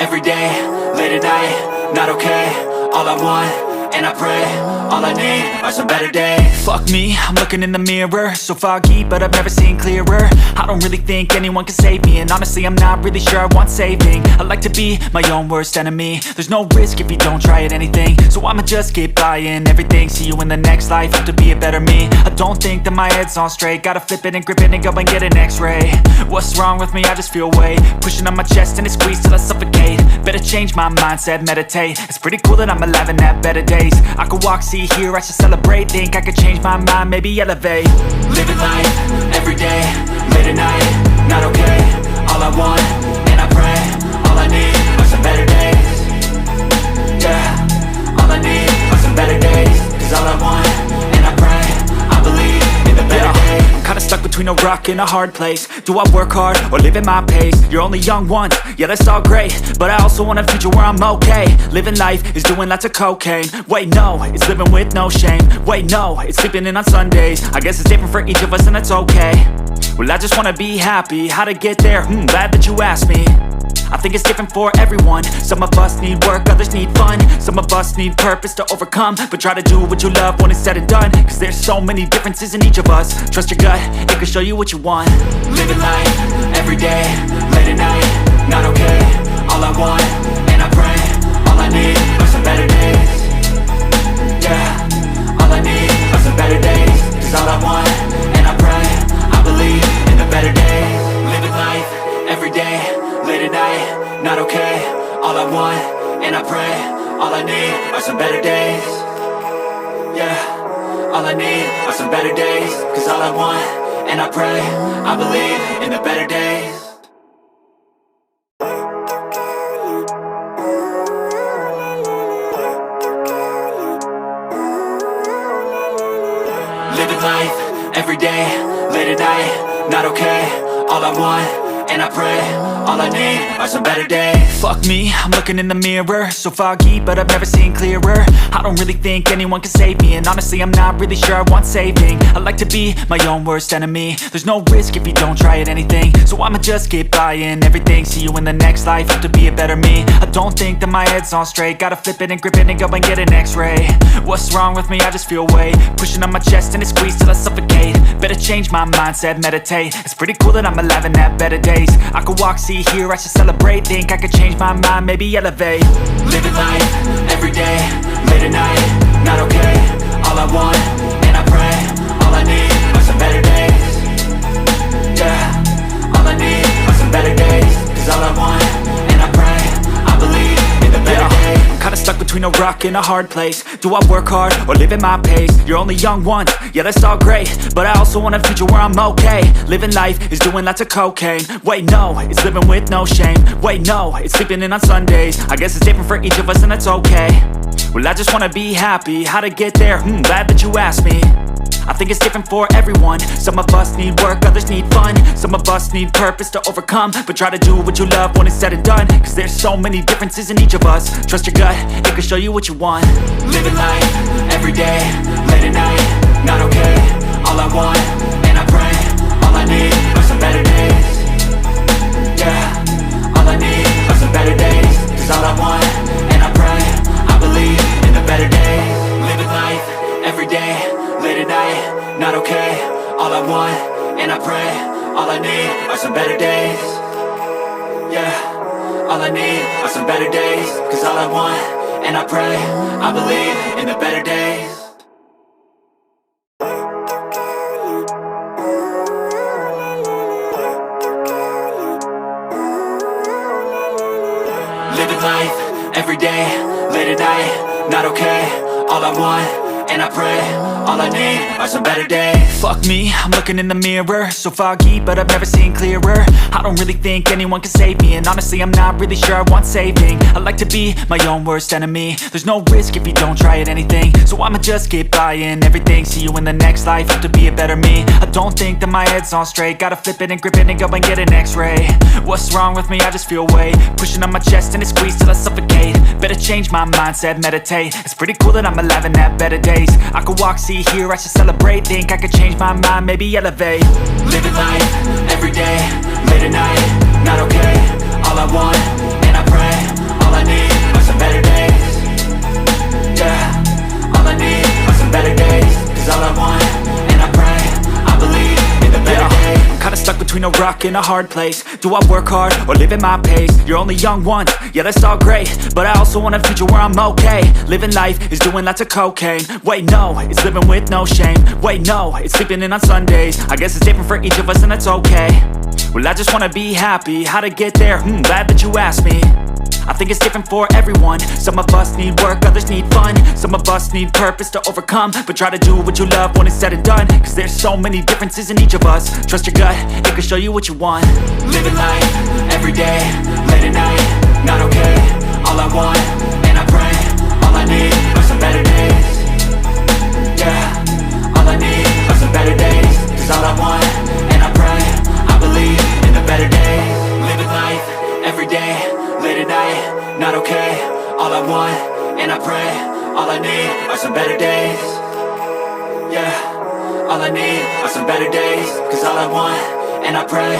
every day, late at night, not okay. All I want, and I pray, all I need are some better days. Fuck me, I'm looking in the mirror, so foggy, but I've never seen clearer. I don't really think anyone can save me, and honestly I'm not really sure I want saving. I like to be my own worst enemy. There's no risk if you don't try at anything, so I'ma just keep buying everything. See you in the next life, have to be a better me. I don't think that my head's on straight, gotta flip it and grip it and go and get an x-ray. What's wrong with me? I just feel weight pushing on my chest and it squeezes till I suffocate. Better change my mindset, meditate. It's pretty cool that I'm alive and have better days. I could walk, see, hear, I should celebrate. Think I could change my mind, maybe elevate. Living life, every day, late at night, not okay. All I want, and I pray, all I need are some better days. Yeah, all I need are some better days. Cause all I want, and I pray, I believe in the better days. I'm kinda stuck between a rock and a hard place. Do I work hard or live at my pace? You're only young once, yeah that's all great, but I also want a future where I'm okay. Living life is doing lots of cocaine. Wait no, it's living with no shame. Wait no, it's sleeping in on Sundays. I guess it's different for each of us and that's okay. Well I just wanna be happy, how to get there? Glad that you asked me. I think it's different for everyone. Some of us need work, others need fun. Some of us need purpose to overcome. But try to do what you love when it's said and done. Cause there's so many differences in each of us. Trust your gut, it can show you what you want. Living life, every day, late at night, not okay. All I want, and I pray, all I need are some better days. Yeah, all I need are some better days. Cause all I want, and I pray, I believe in the better days. Living life, every day, late at night, not okay. All I want, and I pray, all I need are some better days. Yeah, all I need are some better days. Cause all I want, and I pray, I believe in the better days. Living life, every day, late at night, not okay. All I want, and I pray, all I need are some better days. Fuck me, I'm looking in the mirror, so foggy, but I've never seen clearer. I don't really think anyone can save me, and honestly I'm not really sure I want saving. I like to be my own worst enemy. There's no risk if you don't try at anything, so I'ma just keep buying everything. See you in the next life, have to be a better me. I don't think that my head's on straight, gotta flip it and grip it and go and get an x-ray. What's wrong with me? I just feel weight pushing on my chest and it squeezes till I suffocate. Better change my mindset, meditate. It's pretty cool that I'm alive and have better days. I could walk, see, hear, I should celebrate. Think I could change my mind, maybe elevate. Living life, every day, late at night, not okay. All I want, and I pray, all I need are some better days. Yeah, all I need are some better days. Cause all I want, and I pray, I believe in the better days. Kinda stuck between a rock and a hard place. Do I work hard or live at my pace? You're only young once, yeah that's all great, but I also want a future where I'm okay. Living life is doing lots of cocaine. Wait no, it's living with no shame. Wait no, it's sleeping in on Sundays. I guess it's different for each of us and that's okay. Well I just wanna be happy, how to get there? Glad that you asked me. I think it's different for everyone. Some of us need work, others need fun. Some of us need purpose to overcome. But try to do what you love when it's said and done. Cause there's so many differences in each of us. Trust your gut, it can show you what you want. Living life, every day, late at night, not okay. All I want, and I pray, all I need are some better days. Yeah, all I need are some better days. Cause all I want, and I pray, I believe in the better days. Living life, every day, late at night, not okay. All I want, and I pray, all I need are some better days. Yeah, all I need are some better days. Cause all I want, and I pray, I believe in the better days. Living life, every day, late at night, not okay. All I want, and I pray, all I need are some better days. Fuck me, I'm looking in the mirror, so foggy, but I've never seen clearer. I don't really think anyone can save me, and honestly I'm not really sure I want saving. I like to be my own worst enemy. There's no risk if you don't try at anything, so I'ma just keep buying everything. See you in the next life, have to be a better me. I don't think that my head's on straight, gotta flip it and grip it and go and get an x-ray. What's wrong with me? I just feel weight pushing on my chest and it squeezes till I suffocate. Better change my mindset, meditate. It's pretty cool that I'm alive and have better days. I could walk, see, hear, I should celebrate. Think I could change my mind, maybe elevate. Living life, every day, late at night, not okay. All I want, and I pray, between a rock and a hard place. Do I work hard or live at my pace? You're only young once, yeah that's all great, but I also want a future where I'm okay. Living life is doing lots of cocaine. Wait no, it's living with no shame. Wait no, it's sleeping in on Sundays. I guess it's different for each of us and that's okay. Well I just wanna be happy, how to get there? Glad that you asked me. I think it's different for everyone. Some of us need work, others need fun. Some of us need purpose to overcome. But try to do what you love when it's said and done, cause there's so many differences in each of us. Trust your gut, it can show you what you want. Living life, everyday, late at night, not okay. All I want, and I pray, all I need are some better days. Yeah, all I need are some better days. Cause all I want, and I pray, I believe in the better days. Living life, everyday, late at night, not okay. All I want, and I pray, all I need are some better days. Yeah, all I need are some better days. Cause all I want, and I pray